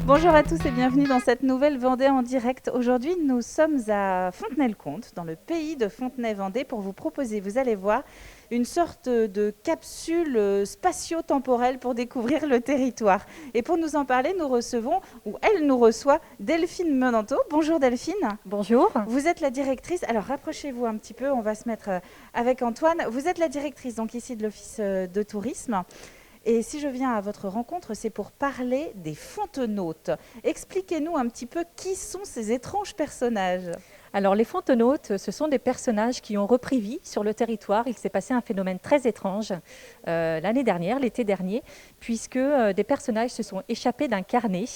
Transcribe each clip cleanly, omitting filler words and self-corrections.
Bonjour à tous et bienvenue dans cette nouvelle Vendée en direct. Aujourd'hui, nous sommes à Fontenay-le-Comte, dans le pays de Fontenay-Vendée, pour vous proposer, vous allez voir, une sorte de capsule spatio-temporelle pour découvrir le territoire. Et pour nous en parler, nous recevons, ou elle nous reçoit, Delphine Menanteau. Bonjour Delphine. Bonjour. Vous êtes la directrice, alors rapprochez-vous un petit peu, on va se mettre avec Antoine. Vous êtes la directrice donc ici de l'Office de tourisme. Et si je viens à votre rencontre, c'est pour parler des fontenautes. Expliquez-nous un petit peu qui sont ces étranges personnages. Alors les fontenautes, ce sont des personnages qui ont repris vie sur le territoire. Il s'est passé un phénomène très étrange l'année dernière, l'été dernier, puisque des personnages se sont échappés d'un carnet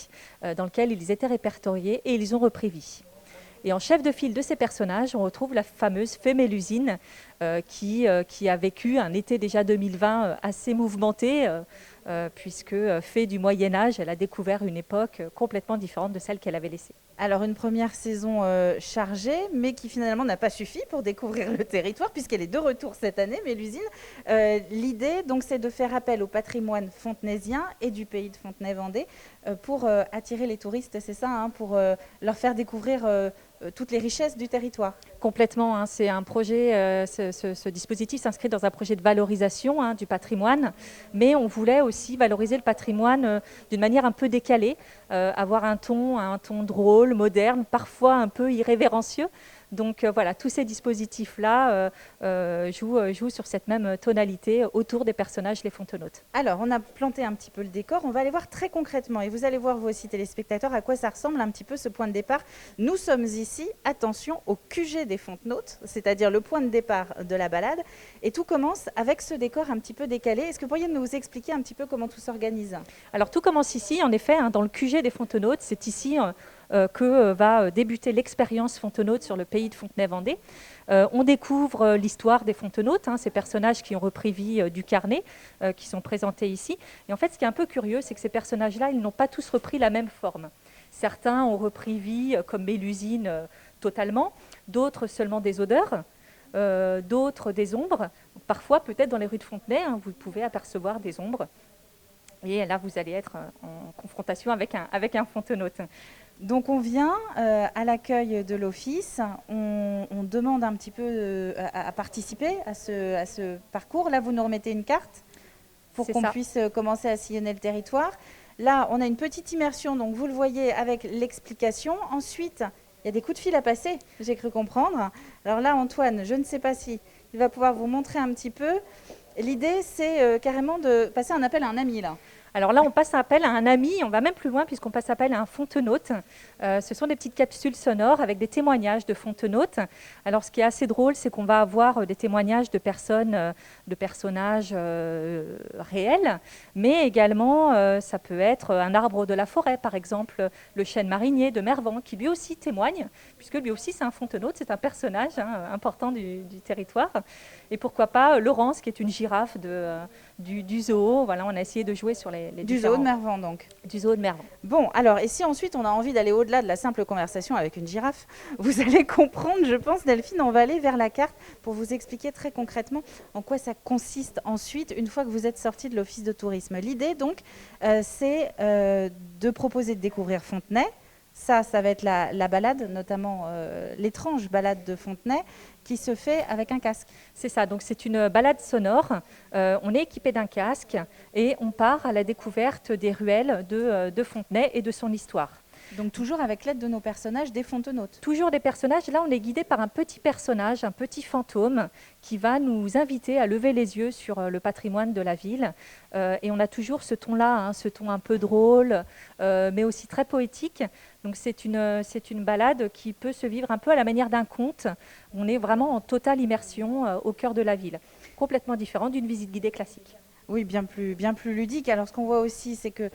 dans lequel ils étaient répertoriés et ils ont repris vie. Et en chef de file de ces personnages, on retrouve la fameuse Fée Mélusine qui a vécu un été déjà 2020 assez mouvementé, puisque Fée du Moyen-Âge, elle a découvert une époque complètement différente de celle qu'elle avait laissée. Alors une première saison chargée, mais qui finalement n'a pas suffi pour découvrir le territoire, puisqu'elle est de retour cette année, Mélusine. L'idée, donc, c'est de faire appel au patrimoine fontenaisien et du pays de Fontenay-Vendée pour attirer les touristes, c'est ça, hein, pour leur faire découvrir toutes les richesses du territoire. Complètement, hein, c'est un projet, ce dispositif s'inscrit dans un projet de valorisation du patrimoine, mais on voulait aussi valoriser le patrimoine d'une manière un peu décalée, avoir un ton drôle, moderne, parfois un peu irrévérencieux. Donc voilà, tous ces dispositifs-là jouent sur cette même tonalité autour des personnages, les fontenautes. Alors, on a planté un petit peu le décor, on va aller voir très concrètement, et vous allez voir vous aussi téléspectateurs à quoi ça ressemble un petit peu ce point de départ. Nous sommes ici, attention, au QG des fontenautes, c'est-à-dire le point de départ de la balade, et tout commence avec ce décor un petit peu décalé. Est-ce que vous pourriez nous expliquer un petit peu comment tout s'organise ? Alors tout commence ici, en effet, dans le QG des fontenautes, c'est ici que va débuter l'expérience fontenaute sur le pays de Fontenay-Vendée. On découvre l'histoire des fontenautes, ces personnages qui ont repris vie du carnet, qui sont présentés ici. Et en fait, ce qui est un peu curieux, c'est que ces personnages-là, ils n'ont pas tous repris la même forme. Certains ont repris vie comme Mélusine totalement, d'autres seulement des odeurs, d'autres des ombres. Parfois, peut-être dans les rues de Fontenay, vous pouvez apercevoir des ombres. Et là, vous allez être en confrontation avec un fontenaute. Donc on vient à l'accueil de l'office, on demande un petit peu à participer à ce parcours. Là, vous nous remettez une carte pour qu'on puisse commencer à sillonner le territoire. Là, on a une petite immersion, donc vous le voyez avec l'explication. Ensuite, il y a des coups de fil à passer, j'ai cru comprendre. Alors là, Antoine, je ne sais pas si il va pouvoir vous montrer un petit peu. L'idée, c'est carrément de passer un appel à un ami, là. Alors là, on passe appel à un ami, on va même plus loin puisqu'on passe appel à un fontenaute. Ce sont des petites capsules sonores avec des témoignages de fontenautes. Alors ce qui est assez drôle, c'est qu'on va avoir des témoignages de personnes, de personnages réels, mais également ça peut être un arbre de la forêt, par exemple le chêne marinier de Mervan, qui lui aussi témoigne, puisque lui aussi c'est un fontenaute, c'est un personnage important du territoire. Et pourquoi pas Laurence, qui est une girafe du zoo. Voilà, on a essayé de jouer sur les du zoo de Mervan, donc. Du zoo de Mervan. Bon, alors, et si ensuite on a envie d'aller au-delà de la simple conversation avec une girafe, vous allez comprendre, je pense, Delphine, on va aller vers la carte pour vous expliquer très concrètement en quoi ça consiste ensuite, une fois que vous êtes sorti de l'office de tourisme. L'idée, donc, c'est de proposer de découvrir Fontenay. Ça va être la balade, notamment l'étrange balade de Fontenay, qui se fait avec un casque. C'est ça, donc c'est une balade sonore. On est équipé d'un casque et on part à la découverte des ruelles de Fontenay et de son histoire. Donc toujours avec l'aide de nos personnages, des fontenautes. Toujours des personnages. Là, on est guidé par un petit personnage, un petit fantôme, qui va nous inviter à lever les yeux sur le patrimoine de la ville. Et on a toujours ce ton-là, ce ton un peu drôle, mais aussi très poétique. Donc c'est une balade qui peut se vivre un peu à la manière d'un conte. On est vraiment en totale immersion au cœur de la ville. Complètement différent d'une visite guidée classique. Oui, bien plus ludique. Alors, ce qu'on voit aussi, c'est que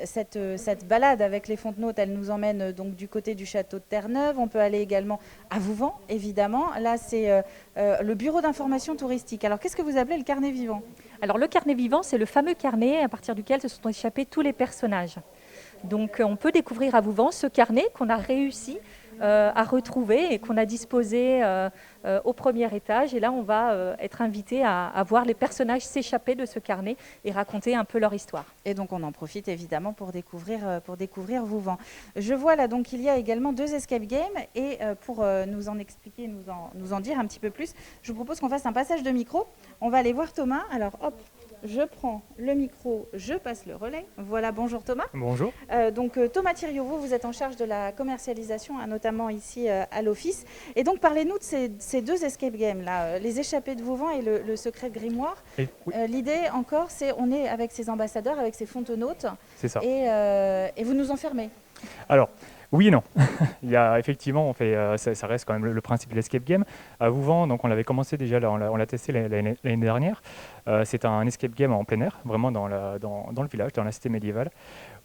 cette balade avec les fontenautes, elle nous emmène donc du côté du château de Terre-Neuve. On peut aller également à Vouvant, évidemment. Là, c'est le bureau d'information touristique. Alors, qu'est-ce que vous appelez le carnet vivant ? Alors, le carnet vivant, c'est le fameux carnet à partir duquel se sont échappés tous les personnages. Donc, on peut découvrir à Vouvant ce carnet qu'on a réussi à retrouver et qu'on a disposé au premier étage. Et là, on va être invité à voir les personnages s'échapper de ce carnet et raconter un peu leur histoire. Et donc, on en profite évidemment pour découvrir Vouvant. Je vois là, donc, il y a également 2 escape games. Et pour nous en expliquer, nous en dire un petit peu plus, je vous propose qu'on fasse un passage de micro. On va aller voir Thomas. Alors, hop, je prends le micro, je passe le relais. Voilà, bonjour Thomas. Bonjour. Donc Thomas Thiriot, vous êtes en charge de la commercialisation, notamment ici à l'office. Et donc parlez-nous de ces 2 escape games là, les échappées de Vouvant et le secret de Grimoire. Oui. L'idée encore, c'est on est avec ces ambassadeurs, avec ces fontenautes. C'est ça. Et vous nous enfermez. Alors, oui et non. Il y a effectivement, ça reste quand même le principe de l'escape game. À Vouvant, donc on l'avait commencé déjà, on l'a testé l'année dernière. C'est un escape game en plein air, vraiment dans le village, dans la cité médiévale,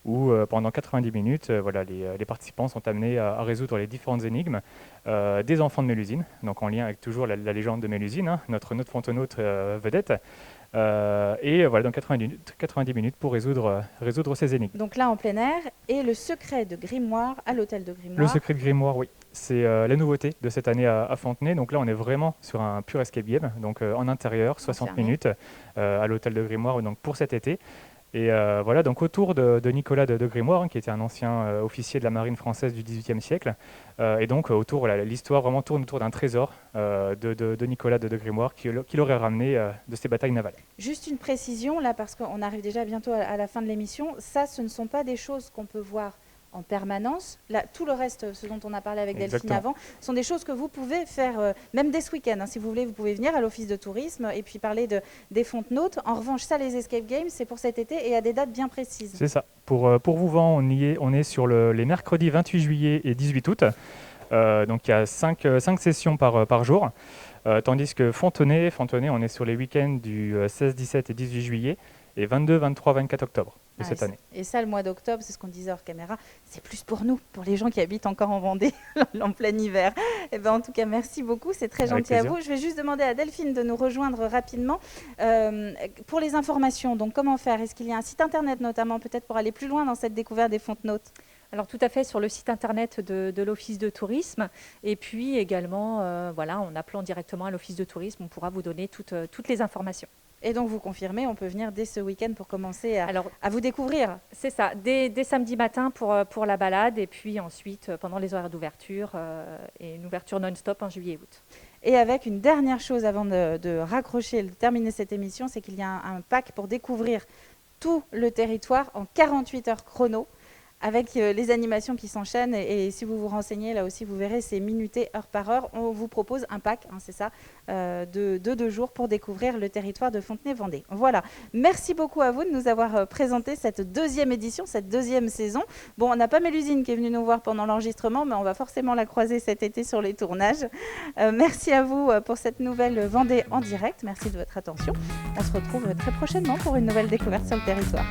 où pendant 90 minutes, les participants sont amenés à résoudre les différentes énigmes des enfants de Mélusine, donc en lien avec toujours la légende de Mélusine, hein, notre fontenaute vedette. Et voilà, dans 90 minutes pour résoudre ces énigmes. Donc là, en plein air, et le secret de Grimoire à l'hôtel de Grimoire. Le secret de Grimoire, oui. C'est la nouveauté de cette année à Fontenay. Donc là, on est vraiment sur un pur escape game, donc en intérieur, 60 minutes à l'hôtel de Grimoire donc pour cet été. Et voilà, donc autour de Nicolas de Grimoire, hein, qui était un ancien officier de la marine française du XVIIIe siècle. Et donc l'histoire vraiment tourne autour d'un trésor de Nicolas de Grimoire qui l'aurait ramené de ses batailles navales. Juste une précision là, parce qu'on arrive déjà bientôt à la fin de l'émission. Ça, ce ne sont pas des choses qu'on peut voir en permanence. Là, tout le reste, ce dont on a parlé avec Delphine avant, sont des choses que vous pouvez faire, même dès ce week-end. Hein, si vous voulez, vous pouvez venir à l'office de tourisme et puis parler des fontenautes. En revanche, ça, les escape games, c'est pour cet été et à des dates bien précises. C'est ça. Pour Vouvant, on est sur les mercredis 28 juillet et 18 août. Donc il y a 5 sessions par jour. Tandis que Fontenay, on est sur les week-ends du 16, 17 et 18 juillet et 22, 23, 24 octobre de cette année. Et ça, le mois d'octobre, c'est ce qu'on disait hors caméra, c'est plus pour nous, pour les gens qui habitent encore en Vendée, en plein hiver. Et ben, en tout cas, merci beaucoup, c'est très gentil à vous. Je vais juste demander à Delphine de nous rejoindre rapidement. Pour les informations, donc comment faire? Est-ce qu'il y a un site internet notamment, peut-être pour aller plus loin dans cette découverte des fontenautes? Alors tout à fait, sur le site internet de l'Office de tourisme. Et puis également, en appelant directement à l'Office de tourisme, on pourra vous donner toutes les informations. Et donc vous confirmez, on peut venir dès ce week-end pour commencer à vous découvrir. C'est ça, dès samedi matin pour la balade et puis ensuite pendant les horaires d'ouverture et une ouverture non-stop en juillet et août. Et avec une dernière chose avant de raccrocher, de terminer cette émission, c'est qu'il y a un pack pour découvrir tout le territoire en 48 heures chrono, avec les animations qui s'enchaînent. Et si vous vous renseignez, là aussi, vous verrez, c'est minuté, heure par heure. On vous propose un pack, hein, c'est ça, de 2 jours pour découvrir le territoire de Fontenay-Vendée. Voilà. Merci beaucoup à vous de nous avoir présenté cette 2e édition, cette 2e saison. Bon, on n'a pas Mélusine qui est venue nous voir pendant l'enregistrement, mais on va forcément la croiser cet été sur les tournages. Merci à vous pour cette nouvelle Vendée en direct. Merci de votre attention. On se retrouve très prochainement pour une nouvelle découverte sur le territoire.